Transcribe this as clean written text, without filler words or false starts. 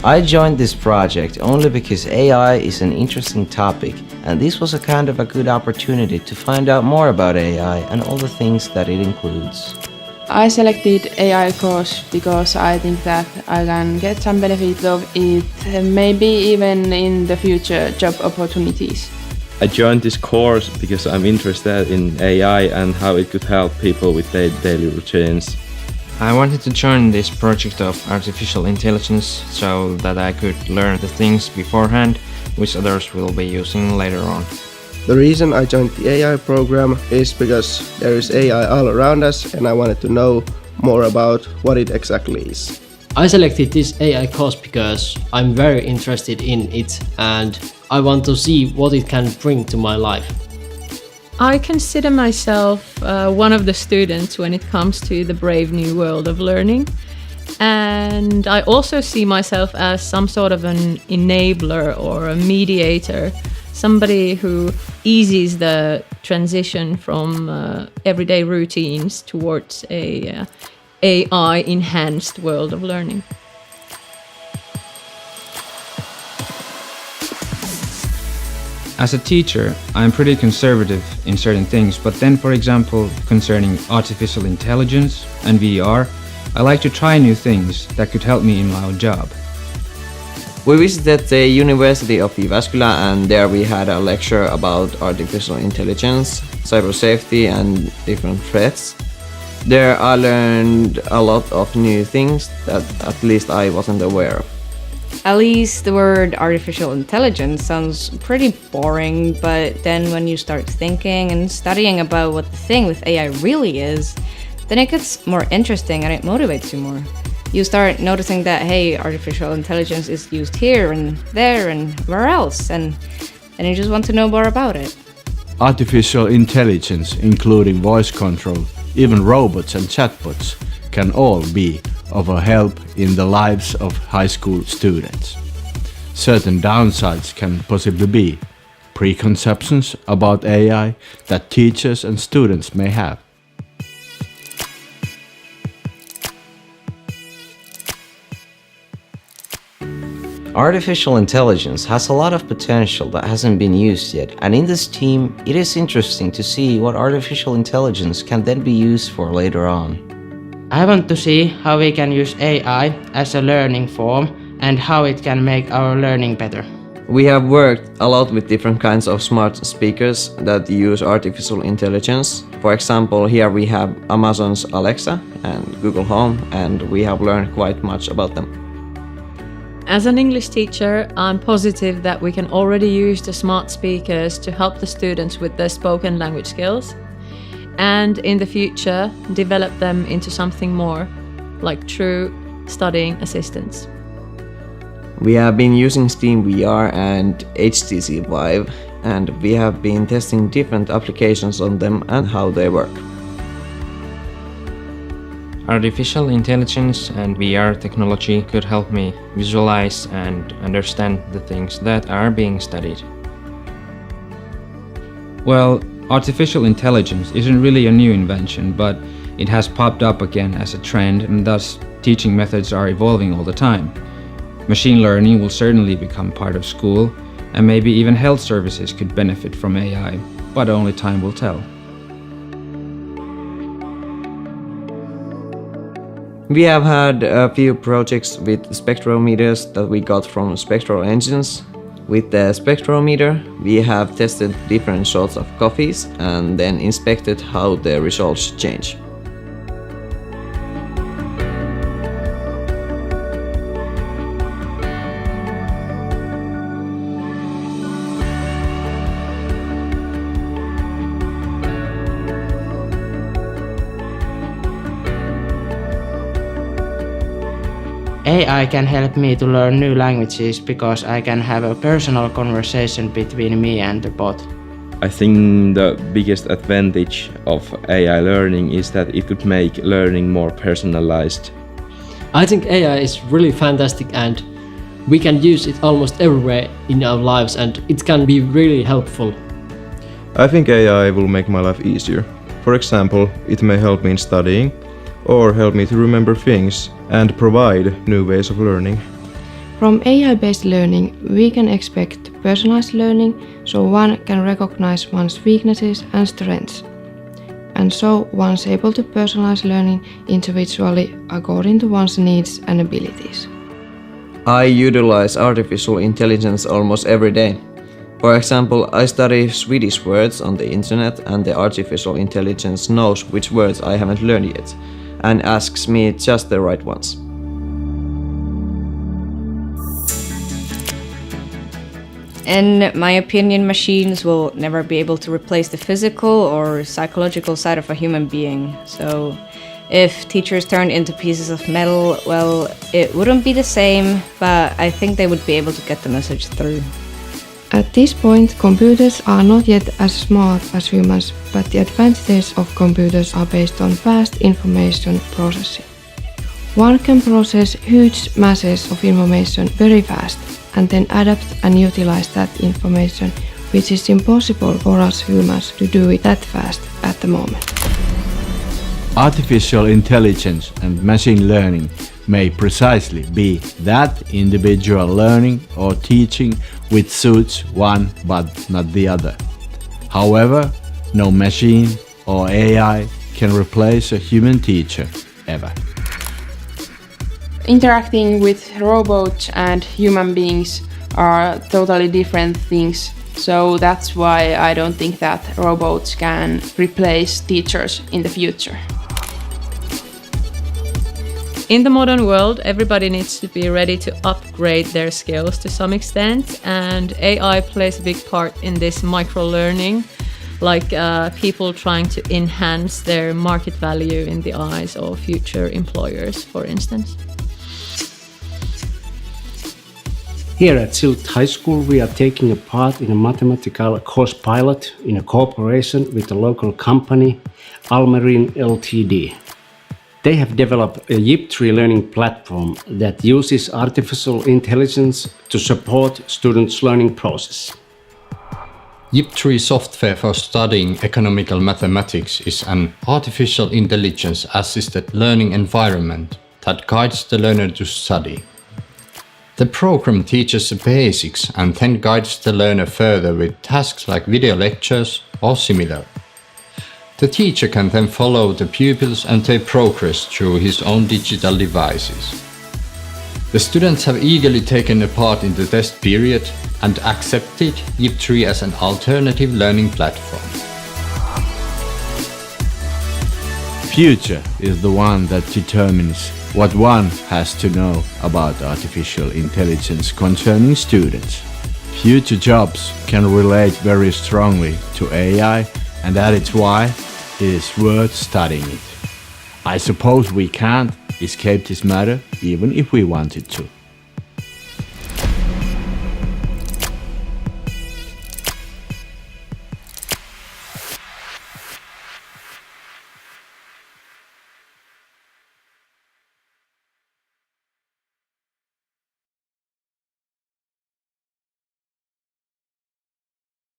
I joined this project only because AI is an interesting topic, and this was a kind of a good opportunity to find out more about AI and all the things that it includes. I selected AI course because I think that I can get some benefit of it, maybe even in the future job opportunities. I joined this course because I'm interested in AI and how it could help people with their daily routines. I wanted to join this project of artificial intelligence so that I could learn the things beforehand which others will be using later on. The reason I joined the AI program is because there is AI all around us and I wanted to know more about what it exactly is. I selected this AI course because I'm very interested in it and I want to see what it can bring to my life. I consider myself one of the students when it comes to the brave new world of learning. And I also see myself as some sort of an enabler or a mediator, somebody who eases the transition from everyday routines towards a AI-enhanced world of learning. As a teacher, I'm pretty conservative in certain things, but then, for example, concerning artificial intelligence and VR, I like to try new things that could help me in my job. We visited the University of Jyväskylä and there we had a lecture about artificial intelligence, cyber safety and different threats. There I learned a lot of new things that at least I wasn't aware of. At least the word artificial intelligence sounds pretty boring, but then when you start thinking and studying about what the thing with AI really is, then it gets more interesting and it motivates you more. You start noticing that, hey, artificial intelligence is used here and there and where else, and you just want to know more about it. Artificial intelligence, including voice control, even robots and chatbots, can all be of a help in the lives of high school students. Certain downsides can possibly be preconceptions about AI that teachers and students may have. Artificial intelligence has a lot of potential that hasn't been used yet, and in this team, it is interesting to see what artificial intelligence can then be used for later on. I want to see how we can use AI as a learning form and how it can make our learning better. We have worked a lot with different kinds of smart speakers that use artificial intelligence. For example, here we have Amazon's Alexa and Google Home, and we have learned quite much about them. As an English teacher, I'm positive that we can already use the smart speakers to help the students with their spoken language skills, and in the future develop them into something more, like true studying assistants. We have been using Steam VR and HTC Vive, and we have been testing different applications on them and how they work. Artificial intelligence and VR technology could help me visualize and understand the things that are being studied. Well, artificial intelligence isn't really a new invention, but it has popped up again as a trend, and thus teaching methods are evolving all the time. Machine learning will certainly become part of school, and maybe even health services could benefit from AI, but only time will tell. We have had a few projects with spectrometers that we got from spectral engines. With the spectrometer, we have tested different sorts of coffees and then inspected how the results change. AI can help me to learn new languages because I can have a personal conversation between me and the bot. I think the biggest advantage of AI learning is that it could make learning more personalized. I think AI is really fantastic and we can use it almost everywhere in our lives and it can be really helpful. I think AI will make my life easier. For example, it may help me in studying or help me to remember things and provide new ways of learning. From AI-based learning, we can expect personalized learning, so one can recognize one's weaknesses and strengths. And so one's able to personalize learning individually according to one's needs and abilities. I utilize artificial intelligence almost every day. For example, I study Swedish words on the internet and the artificial intelligence knows which words I haven't learned yet and asks me just the right ones. In my opinion, machines will never be able to replace the physical or psychological side of a human being. So if teachers turned into pieces of metal, well, it wouldn't be the same, but I think they would be able to get the message through. At this point, computers are not yet as smart as humans, but the advantages of computers are based on fast information processing. One can process huge masses of information very fast and then adapt and utilize that information, which is impossible for us humans to do it that fast at the moment. Artificial intelligence and machine learning may precisely be that individual learning or teaching which suits one but not the other. However, no machine or AI can replace a human teacher ever. Interacting with robots and human beings are totally different things, so that's why I don't think that robots can replace teachers in the future. In the modern world, everybody needs to be ready to upgrade their skills to some extent, and AI plays a big part in this micro-learning, like people trying to enhance their market value in the eyes of future employers, for instance. Here at Silt High School, we are taking a part in a mathematical course pilot in a cooperation with a local company, Almerin Ltd. They have developed a YIP3 learning platform that uses artificial intelligence to support students' learning process. YIP3 software for studying economical mathematics is an artificial intelligence-assisted learning environment that guides the learner to study. The program teaches the basics and then guides the learner further with tasks like video lectures or similar. The teacher can then follow the pupils and their progress through his own digital devices. The students have eagerly taken a part in the test period and accepted YIP3 as an alternative learning platform. Future is the one that determines what one has to know about artificial intelligence concerning students. Future jobs can relate very strongly to AI, and that is why it is worth studying it. I suppose we can't escape this matter even if we wanted to.